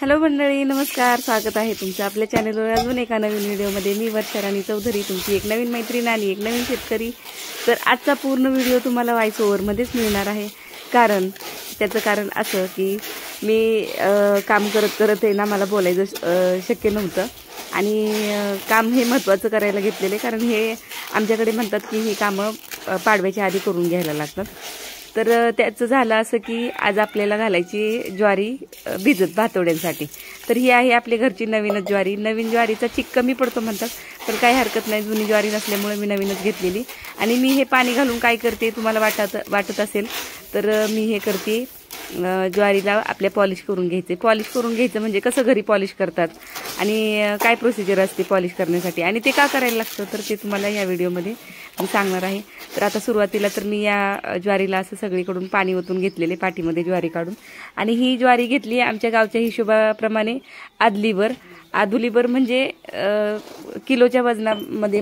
Hello मंडळी, नमस्कार. स्वागत आहे तुमचं आपल्या चॅनलवर अजून एका नवीन व्हिडिओमध्ये. मी वर्षा राणी चौधरी, तुमची एक नवीन मैत्रीण आणि एक नवीन शेतकरी. तर आजचा पूर्ण व्हिडिओ तुम्हाला व्हॉइस ओव्हरमध्येच मिळणार आहे. त्याचं कारण असं की मी काम करत आहे ना, मला बोलायचं शक्य नव्हतं आणि काम हे महत्त्वाचं करायला घेतलेले, कारण हे आमच्याकडे म्हणतात की ही कामं पाडव्याच्या आधी करून घ्यायला लागतात. तर त्याचं झालं असं की आज आपल्याला घालायची ज्वारी भिजत भातोड्यांसाठी. तर ही आहे आपल्या घरची नवीनच ज्वारी. नवीन ज्वारीचा चिक कमी पडतो म्हणतात, पण काही हरकत नाही, जुनी ज्वारी नसल्यामुळे मी नवीनच घेतलेली. आणि मी हे पाणी घालून काय करते तुम्हाला वाटत असेल तर मी हे करते, ज्वारीला आपल्या पॉलिश करून घ्यायचे. पॉलिश करून घ्यायचं म्हणजे कसं घरी पॉलिश करतात आणि काय प्रोसिजर असते पॉलिश करण्यासाठी आणि ते का करायला लागतं, तर ते तुम्हाला या व्हिडिओमध्ये मी सांगणार आहे. तर आता सुरुवातीला तर मी या ज्वारीला असं सगळीकडून पाणी ओतून घेतलेले, पाठीमध्ये ज्वारी काढून. आणि ही ज्वारी घेतली आमच्या गावच्या हिशोबाप्रमाणे आदुलीबर म्हणजे किलोच्या वजनामध्ये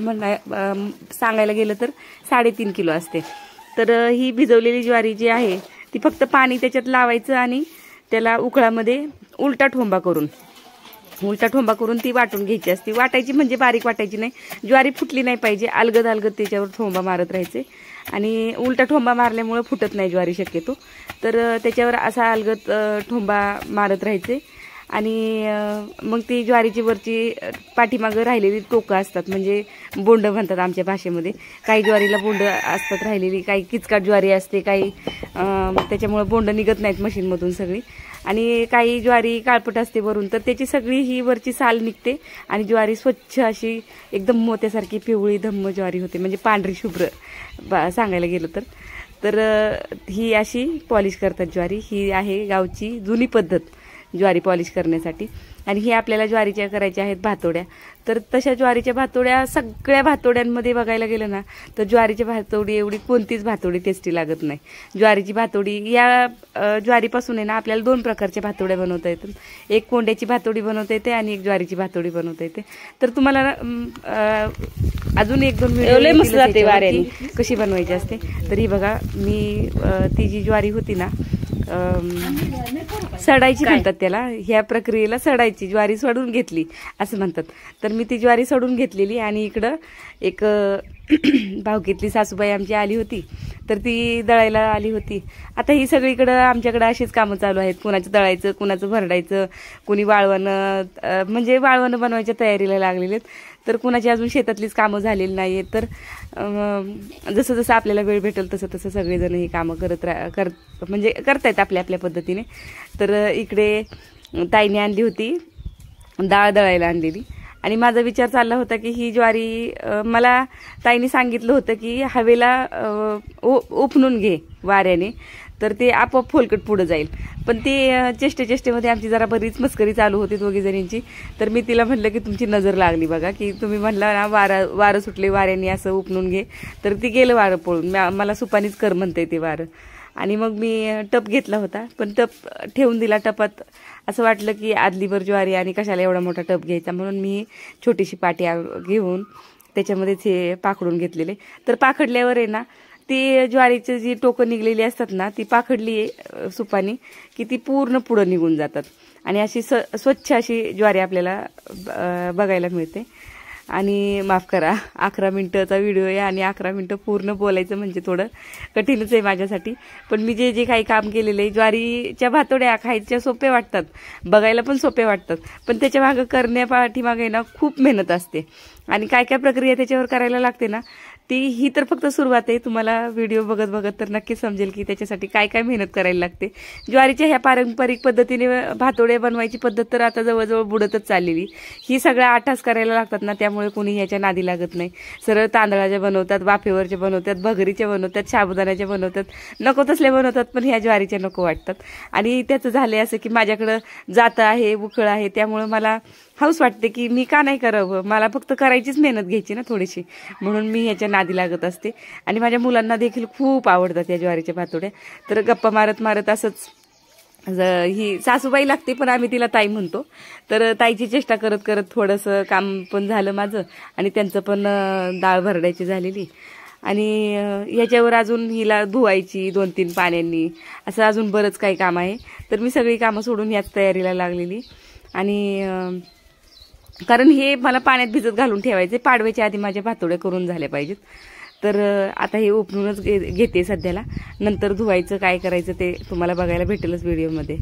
सांगायला गेलं तर 3.5 किलो असते. तर ही भिजवलेली ज्वारी जी आहे ती फक्त पाणी त्याच्यात लावायचं आणि त्याला उकळामध्ये उलटा ठोंबा करून ती वाटून घ्यायची असते. वाटायची म्हणजे बारीक वाटायची नाही, ज्वारी फुटली नाही पाहिजे, अलगद त्याच्यावर ठोंबा मारत राहायचे. आणि उलटा ठोंबा मारल्यामुळे फुटत नाही ज्वारी शक्यतो. तर त्याच्यावर असा अलगद ठोंबा मारत राहायचे. आणि मग ती ज्वारीची वरची पाठीमागं राहिलेली टोकं असतात, म्हणजे बोंड म्हणतात आमच्या भाषेमध्ये. काही ज्वारीला बोंड असतात राहिलेली, काही किचकाट ज्वारी असते, काही त्याच्यामुळे बोंड निघत नाहीत मशीनमधून सगळी. आणि काही ज्वारी काळपट असते वरून, तर त्याची सगळी ही वरची साल निघते आणि ज्वारी स्वच्छ अशी एकदम मोत्यासारखी पिवळी धम्म ज्वारी होते, म्हणजे पांढरी शुभ्र सांगायला गेलं तर ही अशी पॉलिश करतात ज्वारी. ही आहे गावची जुनी पद्धत ज्वारी पॉलिश करण्यासाठी. आणि ही आपल्याला ज्वारीच्या करायच्या आहेत भातोड्या. तर तशा ज्वारीच्या भातोड्या सगळ्या भातोड्यांमध्ये बघायला गेलं ना, तर ज्वारीची भातोडी एवढी कोणतीच भातोडी टेस्टी लागत नाही. ज्वारीची भातोडी या ज्वारीपासून आहे ना आपल्याला 2 प्रकारच्या भातोड्या बनवता येतात. एक कोंड्याची भातोडी बनवता येते आणि एक ज्वारीची भातोडी बनवता येते. तर तुम्हाला अजून 1-2 व्हिडिओ कशी बनवायची असते. तर ही बघा, मी ती जी ज्वारी होती ना, सडायची म्हणतात त्याला, ह्या प्रक्रियेला सडायची, ज्वारी सडून घेतली असं म्हणतात. तर मी ती ज्वारी सडून घेतलेली आणि इकडं एक भावकीतली सासूबाई आमची आली होती, तर ती दळायला आली होती. आता ही सगळीकडं आमच्याकडं अशीच कामं चालू आहेत, कुणाचं दळायचं, कुणाचं भरडायचं, कुणी वाळवणं म्हणजे वाळवणं बनवायच्या तयारीला लागलेले आहेत. तर कुणाची अजून शेतातलीच कामं झालेली नाही आहेत. तर जसं जसं आपल्याला वेळ भेटेल तसं सगळेजण ही कामं म्हणजे करतायत आपल्या पद्धतीने. तर इकडे ताईने आणली होती डाळ दळायला आणलेली. आणि माझा विचार चालला होता की ही ज्वारी मला ताईने सांगितलं होतं की हवेला उपणून घे वाऱ्याने, तर ते आपोआप फोलकट पुढं जाईल. पण ती चेष्टेमध्ये आमची जरा बरीच मस्करी चालू होती दोघी जणींची. तर मी तिला म्हटलं की तुमची नजर लागली बघा, की तुम्ही म्हटलं ना वारं सुटले वाऱ्याने असं उपणून घे, तर ती गेलं वारं पळून. मला सुपानीच कर म्हणते ते वारं. आणि मग मी टप घेतला होता, पण टप ठेवून दिला. टपात असं वाटलं की आदलीभर ज्वारी आणि कशाला एवढा मोठा टप घ्यायचा, म्हणून मी छोटीशी पाटी घेऊन त्याच्यामध्येच हे पाखडून घेतलेले. तर पाखडल्यावर आहे ना, ती ज्वारीची जी टोकं निघलेली असतात ना, ती पाखडली सुपानी की ती पूर्ण पुढं निघून जातात आणि अशी स्वच्छ अशी ज्वारी आपल्याला बघायला मिळते. आणि माफ करा, 11 मिनिटाचा व्हिडिओ आहे आणि 11 मिनिटं पूर्ण बोलायचं म्हणजे थोडं कठीणच आहे माझ्यासाठी. पण मी जे काही काम केलेलं आहे, ज्वारीच्या भातोड्या खायच्या सोपे वाटतात, बघायला पण सोपे वाटतात, पण त्याच्या मागं करण्यापाठीमागे ना खूप मेहनत असते आणि काय प्रक्रिया त्याच्यावर करायला लागते ना, ही तर फक्त सुरुवात आहे. तुम्हाला व्हिडिओ बघत तर नक्की समजेल की त्याच्यासाठी काय मेहनत करायला लागते. ज्वारीच्या ह्या पारंपरिक पद्धतीने भातोड्या बनवायची पद्धत तर आता जवळजवळ बुडतच चाललेली. ही सगळ्या आठास करायला लागतात ना, त्यामुळे कोणी ह्याच्या नादी लागत नाही. सरळ तांदळाच्या बनवतात, वाफेवरच्या बनवतात, भगरीच्या बनवतात, साबुदाण्याच्या बनवतात, नको तसल्या बनवतात, पण ह्या ज्वारीच्या नको वाटतात. आणि त्याचं झालंय असं की माझ्याकडं जातं आहे, उकळ आहे, त्यामुळे मला हौस वाटते की मी का नाही करावं, मला फक्त करायचीच मेहनत घ्यायची ना थोडीशी, म्हणून मी ह्याच्या नादी लागत असते. आणि माझ्या मुलांना देखील खूप आवडतात या ज्वारीच्या भातोड्या. तर गप्पा मारत असंच ही सासूबाई लागते, पण आम्ही तिला ताई म्हणतो. तर ताईची चेष्टा करत थोडंसं काम पण झालं माझं आणि त्यांचं पण डाळ भरडायची झालेली. आणि ह्याच्यावर अजून हिला धुवायची 2-3 पाण्यांनी, असं अजून बरंच काही काम आहे. तर मी सगळी कामं सोडून याच तयारीला लागलेली. आणि कारण हे मला पाण्यात भिजत घालून ठेवायचे, पाडव्याच्या आधी माझ्या भातोड्या करून झाल्या पाहिजेत. तर आता हे उपणूनच घेते सध्याला, नंतर धुवायचं काय करायचं ते तुम्हाला बघायला भेटेलच व्हिडिओमध्ये.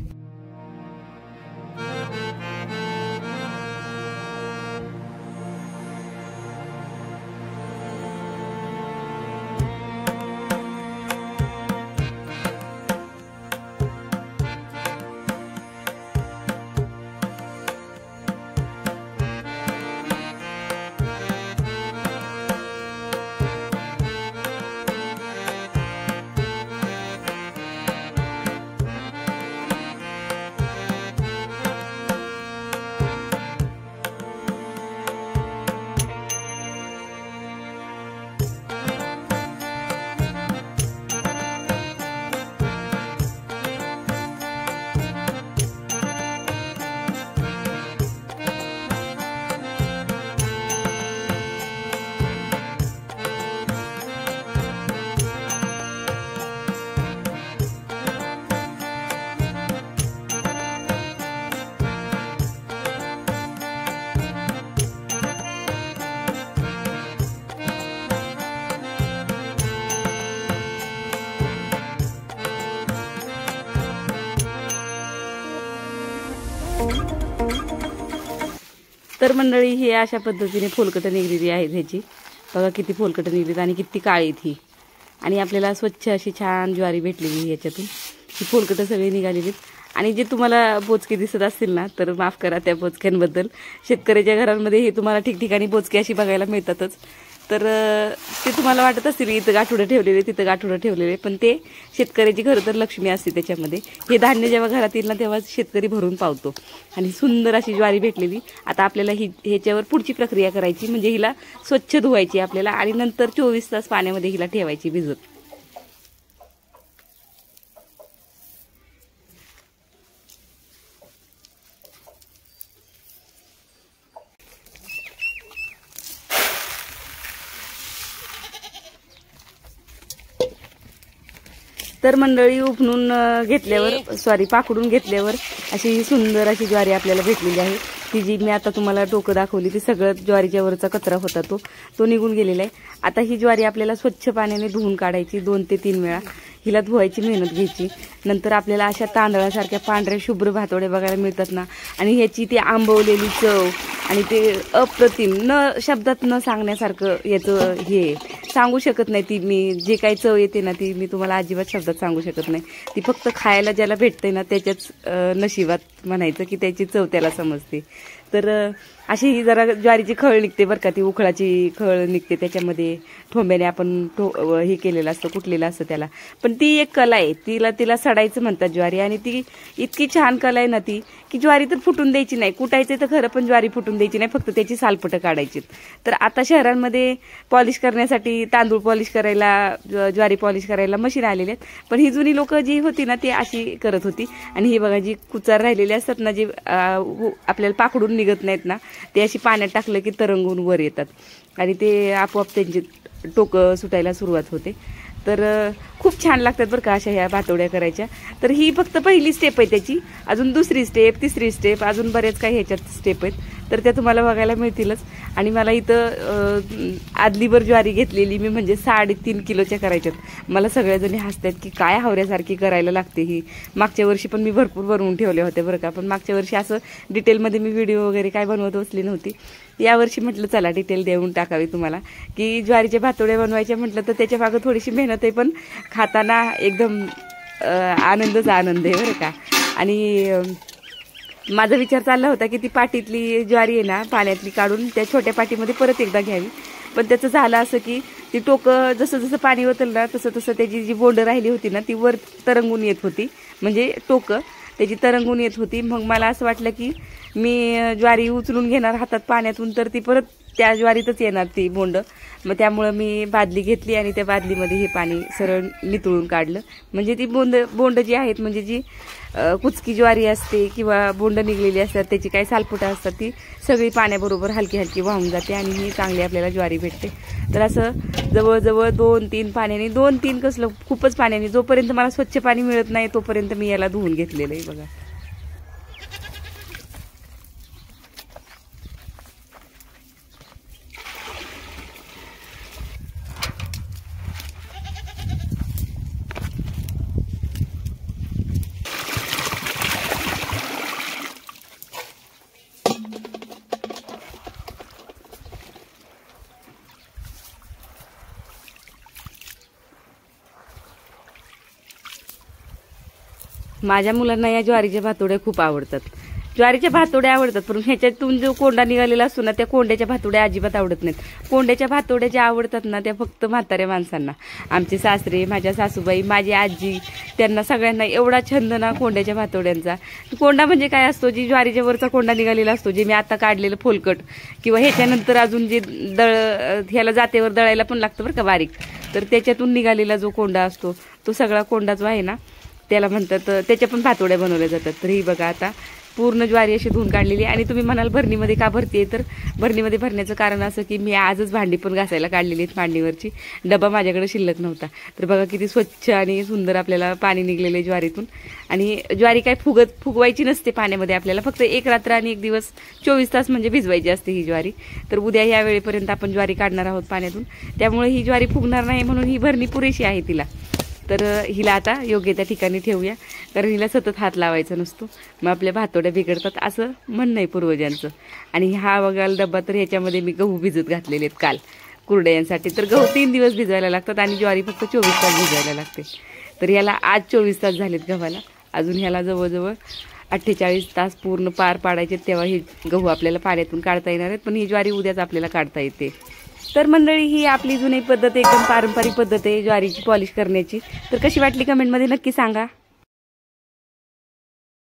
तर मंडळी ही अशा पद्धतीने फोलकटं निघलेली आहेत. ह्याची बघा किती फोलकटं निघलीत आणि किती काळीत ही. आणि आपल्याला स्वच्छ अशी छान ज्वारी भेटलेली याच्यातून. ही फोलकटं सगळी निघालेलीत. आणि जे तुम्हाला बोचके दिसत असतील ना, तर माफ करा त्या बोचक्यांबद्दल. शेतकऱ्याच्या घरांमध्ये हे तुम्हाला ठिकठिकाणी बोचके अशी बघायला मिळतातच. तर ते तुम्हाला वाटत असतील इथं गाठोडं ठेवलेले, तिथं गाठोडं ठेवलेले, पण ते शेतकऱ्याची खरं तर लक्ष्मी असते त्याच्यामध्ये. हे धान्य जेव्हा घरात येईल ना, तेव्हा शेतकरी भरून पावतो. आणि सुंदर अशी ज्वारी भेटलेली. आता आपल्याला ह्याच्यावर पुढची प्रक्रिया करायची, म्हणजे हिला स्वच्छ धुवायची आपल्याला आणि नंतर 24 तास पाण्यामध्ये हिला ठेवायची भिजत. तर मंडळी उपणून घेतल्यावर पाकडून घेतल्यावर अशी सुंदर अशी ज्वारी आपल्याला भेटलेली आहे. ती जी मी आता तुम्हाला टोकं दाखवली ती सगळं ज्वारीच्या वरचा कचरा होता तो निघून गेलेला आहे. आता ही ज्वारी आपल्याला स्वच्छ पाण्याने धुवून काढायची 2 ते 3 वेळा. हिला धुवायची मेहनत घ्यायची. नंतर आपल्याला अशा तांदळासारख्या पांढऱ्या शुभ्र भातोड्या बघायला मिळतात ना, आणि ह्याची ती आंबवलेली चव आणि ते अप्रतिम, शब्दात न सांगण्यासारखं याचं हे सांगू शकत नाही. ती मी जे काही चव येते ना, ती मी तुम्हाला अजिबात शब्दात सांगू शकत नाही. ती फक्त खायला ज्याला भेटते ना त्याच्याच नशिबात म्हणायचं की त्याची चव त्याला समजते. तर अशी ही जरा ज्वारीची खळ निघते बरं का, ती उखळाची खळ निघते त्याच्यामध्ये. ठोंब्याने आपण हे केलेलं असतं, कुटलेलं असतं त्याला. पण ती एक कला आहे, तिला सडायचं म्हणतात ज्वारी. आणि ती इतकी छान कला आहे ना ती, की ज्वारी तर फुटून द्यायची नाही. कुटायचं तर खरं, पण ज्वारी फुटून द्यायची नाही, फक्त त्याची सालपटं काढायची. तर आता शहरांमध्ये पॉलिश करण्यासाठी तांदूळ पॉलिश करायला, ज्वारी पॉलिश करायला मशीन आलेले आहेत. पण ही जुनी लोक जी होती ना ती अशी करत होती. आणि ही बघा जी कुचार राहिलेली असतात ना, जी आपल्याला पाकडून निघत नाहीत ना, ते अशी पाण्यात टाकलं की तरंगून वर येतात आणि ते आपोआप त्यांची टोकं सुटायला सुरुवात होते. तर खूप छान लागतात बरं का अशा ह्या भातोड्या करायच्या. तर ही फक्त पहिली स्टेप आहे त्याची. अजून दुसरी स्टेप, तिसरी स्टेप, अजून बरेच काही ह्याच्यात स्टेप आहेत. तर त्या तुम्हाला बघायला मिळतीलच. आणि मला इथं आदलीवर ज्वारी घेतलेली मी, म्हणजे 3.5 किलोच्या करायच्यात. मला सगळ्याजणी हसतात की काय हावऱ्यासारखी करायला लागते ही. मागच्या वर्षी पण मी भरपूर बनवून ठेवल्या होत्या बरं का, पण मागच्या वर्षी असं डिटेलमध्ये मी व्हिडिओ वगैरे काय बनवत बसली नव्हती. यावर्षी म्हटलं चला डिटेल देऊन टाकावी तुम्हाला, की ज्वारीच्या भातोड्या बनवायच्या म्हटलं तर त्याच्या मागं थोडीशी मेहनत आहे, पण खाताना एकदम आनंदच आनंद आहे बरं का. आणि माझा विचार चालला होता की ती पाटीतली ज्वारी आहे ना पाण्यातली काढून त्या छोट्या पाटीमध्ये परत एकदा घ्यावी. पण त्याचं झालं असं की ती टोकं जसं जसं पाणी होतं ना तसं तसं त्याची जी बोंड राहिली होती ना ती वर तरंगून येत होती, म्हणजे टोकं त्याची तरंगून येत होती. मग मला असं वाटलं की मी ज्वारी उचलून घेणार हातात पाण्यातून, तर ती परत त्या ज्वारीतच येणार ती बोंड. मग त्यामुळं मी बादली घेतली आणि त्या बादलीमध्ये हे पाणी सरळ नितळून काढलं. म्हणजे ती बोंड जी आहेत, म्हणजे जी कुचकी ज्वारी असते किंवा बोंड निघलेली असतात, त्याची काही सालपुटं असतात, ती सगळी पाण्याबरोबर हलकी हलकी वाहून जाते आणि ही चांगली आपल्याला ज्वारी भेटते. तर असं जवळजवळ 2-3 पाण्याने, 2-3 कसलं खूपच पाण्याने, जोपर्यंत मला स्वच्छ पाणी मिळत नाही तोपर्यंत मी याला धुवून घेतलेलं आहे बघा. माझ्या मुलांना या ज्वारीच्या भातोड्या खूप आवडतात. ज्वारीच्या भातोड्या आवडतात, पण ह्याच्यातून जो कोंडा निघालेला असतो ना, त्या कोंड्याच्या भातोड्या अजिबात आवडत नाहीत. कोंड्याच्या भातोड्या ज्या आवडतात ना, त्या फक्त म्हाताऱ्या माणसांना. आमचे सासरे, माझ्या सासूबाई, माझी आजी, त्यांना सगळ्यांना एवढा छंद ना कोंड्याच्या भातोड्यांचा. कोंडा म्हणजे काय असतो, जी ज्वारीच्या वरचा कोंडा निघालेला असतो, जे मी आता काढलेलं फोलकट, किंवा ह्याच्यानंतर अजून जे ह्याला जातेवर दळायला पण लागतं बरं का बारीक, तर त्याच्यातून निघालेला जो कोंडा असतो, तो सगळा कोंडा जो आहे ना, त्याला म्हणतात, त्याच्या पण भातोड्या बनवल्या जातात. तर ही बघा आता पूर्ण ज्वारी अशी धुवून काढलेली. आणि तुम्ही म्हणाल भरणीमध्ये का भरते, तर भरणीमध्ये भरण्याचं कारण असं की मी आजच भांडी पण घासायला काढलेली आहेत मांडणीवरची, डबा माझ्याकडे शिल्लक नव्हता. तर बघा किती स्वच्छ आणि सुंदर आपल्याला पाणी निघलेलं आहे ज्वारीतून. आणि ज्वारी काय फुगवायची नसते पाण्यामध्ये, आपल्याला फक्त 1 रात्र आणि 1 दिवस 24 तास म्हणजे भिजवायची असते ही ज्वारी. तर उद्या ह्या वेळेपर्यंत आपण ज्वारी काढणार आहोत पाण्यातून, त्यामुळे ही ज्वारी फुगणार नाही म्हणून ही भरणी पुरेशी आहे तिला. तर हिला आता योग्य त्या ठिकाणी ठेवूया, कारण हिला सतत हात लावायचा नसतो, मग आपल्या भातोड्या बिघडतात असं म्हणणं आहे पूर्वजांचं. आणि हा बघायला डब्बा, तर ह्याच्यामध्ये मी गहू भिजत घातलेले आहेत काल कुरडयांसाठी. तर गहू 3 दिवस भिजवायला लागतात आणि ज्वारी फक्त 24 तास भिजवायला लागते. तर याला आज 24 तास झालेत गव्हाला, अजून ह्याला जवळजवळ 48 तास पूर्ण पार पाडायचे, तेव्हा ही गहू आपल्याला पाण्यातून काढता येणार आहेत. पण ही ज्वारी उद्याच आपल्याला काढता येते. तर मंडळी, ही आपली जुनी पद्धत, एकदम पारंपरिक पद्धत आहे ज्वारीची पॉलिश करण्याची. तर कशी वाटली कमेंटमध्ये नक्की सांगा.